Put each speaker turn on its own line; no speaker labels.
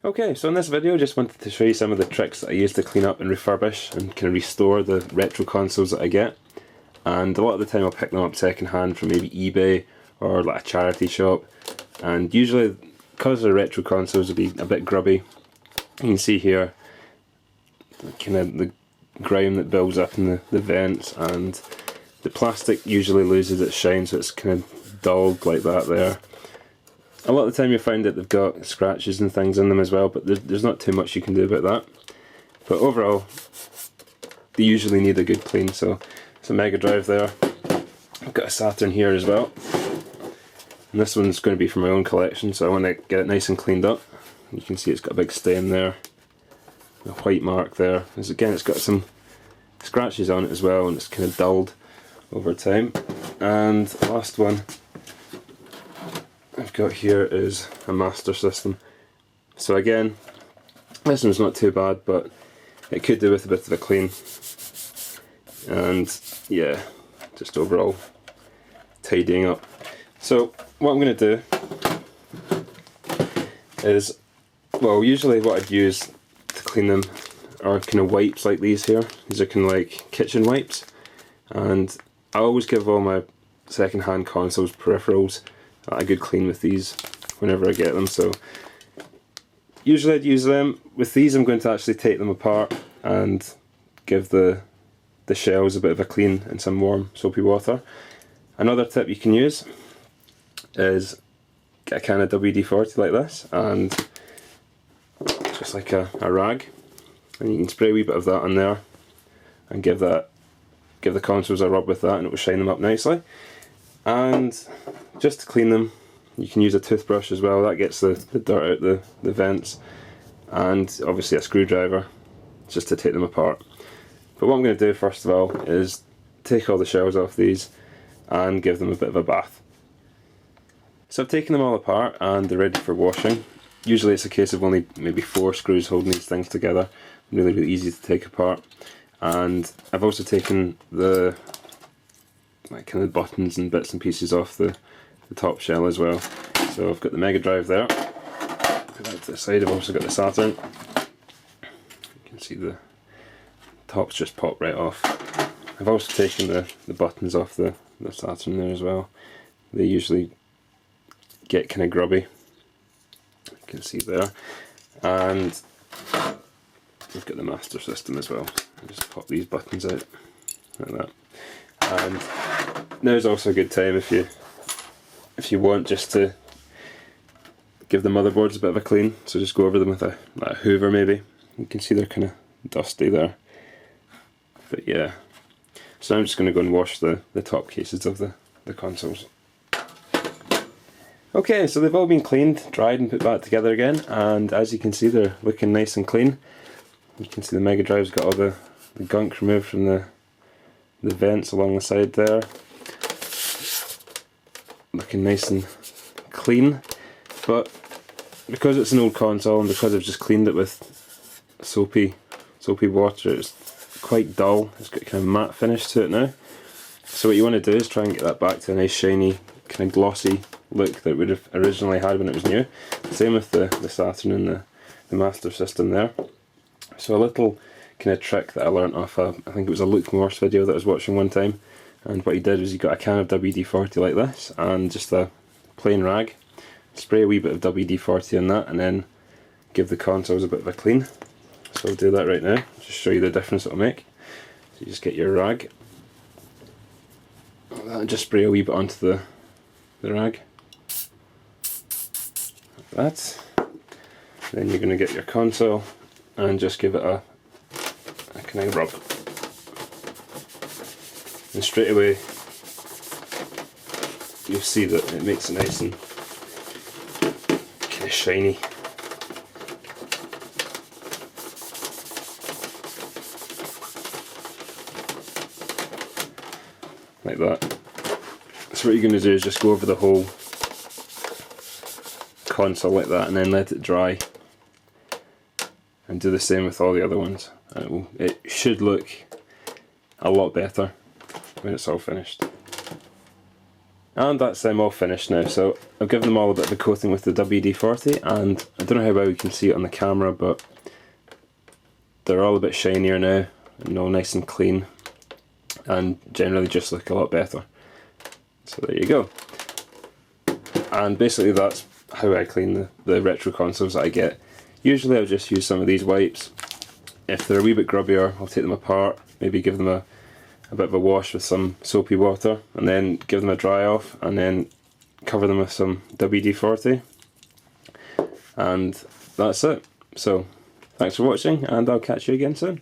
Okay, so in this video I just wanted to show you some of the tricks that I use to clean up and refurbish and kind of restore the retro consoles that I get. And a lot of the time I'll pick them up second hand from maybe eBay or like a charity shop. And usually, because the retro consoles will be a bit grubby, you can see here kind of the grime that builds up in the vents, and the plastic usually loses its shine, so it's kind of dulled like that there. A lot of the time you'll find that they've got scratches and things in them as well, but there's not too much you can do about that. But overall, they usually need a good clean. So it's a Mega Drive there. I've got a Saturn here as well. And this one's going to be for my own collection, so I want to get it nice and cleaned up. You can see it's got a big stain there, a white mark there. Again, it's got some scratches on it as well, and it's kind of dulled over time. And the last one I've got here is a Master System. So again, this one's not too bad, but it could do with a bit of a clean. And yeah, just overall tidying up. So what I'm going to do is, well, usually what I'd use to clean them are kind of wipes like these here. These are kind of like kitchen wipes, and I always give all my second-hand consoles peripherals a good clean with these whenever I get them. So usually I'd use them. With these I'm going to actually take them apart and give the shells a bit of a clean in some warm soapy water. Another tip you can use is get a can of WD-40 like this, and just like a rag, and you can spray a wee bit of that on there and give the consoles a rub with that, and it will shine them up nicely. And just to clean them, you can use a toothbrush as well. That gets the dirt out the vents, and obviously a screwdriver just to take them apart. But what I'm going to do first of all is take all the shells off these and give them a bit of a bath. So I've taken them all apart and they're ready for washing. Usually it's a case of only maybe 4 screws holding these things together. Really easy to take apart. And I've also taken the kind of buttons and bits and pieces off the top shell as well. So I've got the Mega Drive there. Put that to the side. I've also got the Saturn. You can see the tops just pop right off. I've also taken the buttons off the Saturn there as well. They usually get kind of grubby. You can see there. And we've got the Master System as well. I'll just pop these buttons out like that. And now's also a good time if you want just to give the motherboards a bit of a clean. So just go over them with a hoover maybe. You can see they're kind of dusty there. But yeah. So I'm just going to go and wash the top cases of the consoles. Okay, so they've all been cleaned, dried and put back together again, and as you can see they're looking nice and clean. You can see the Mega Drive's got all the gunk removed from the vents along the side there. Looking nice and clean, but because it's an old console and because I've just cleaned it with soapy water, it's quite dull. It's got kind of matte finish to it now. So what you want to do is try and get that back to a nice shiny, kind of glossy look that it would have originally had when it was new. Same with the Saturn and the Master System there. So a little kind of trick that I learnt off I think it was a Luke Morse video that I was watching one time, and what he did was he got a can of WD-40 like this and just a plain rag, spray a wee bit of WD-40 on that, and then give the consoles a bit of a clean. So I'll do that right now, just show you the difference it'll make. So you just get your rag and just spray a wee bit onto the rag like that. Then you're going to get your console and just give it a kind of rub, and straight away you'll see that it makes it nice and kind of shiny. Like that. So what you're going to do is just go over the whole console like that and then let it dry, and do the same with all the other ones, and it should look a lot better when it's all finished. And that's them all finished now. So I've given them all a bit of a coating with the WD-40, and I don't know how well you can see it on the camera, but they're all a bit shinier now, and all nice and clean, and generally just look a lot better. So there you go. And basically that's how I clean the retro consoles that I get. Usually I'll just use some of these wipes. If they're a wee bit grubbier, I'll take them apart, maybe give them a bit of a wash with some soapy water, and then give them a dry off, and then cover them with some WD-40, and that's it. So thanks for watching, and I'll catch you again soon.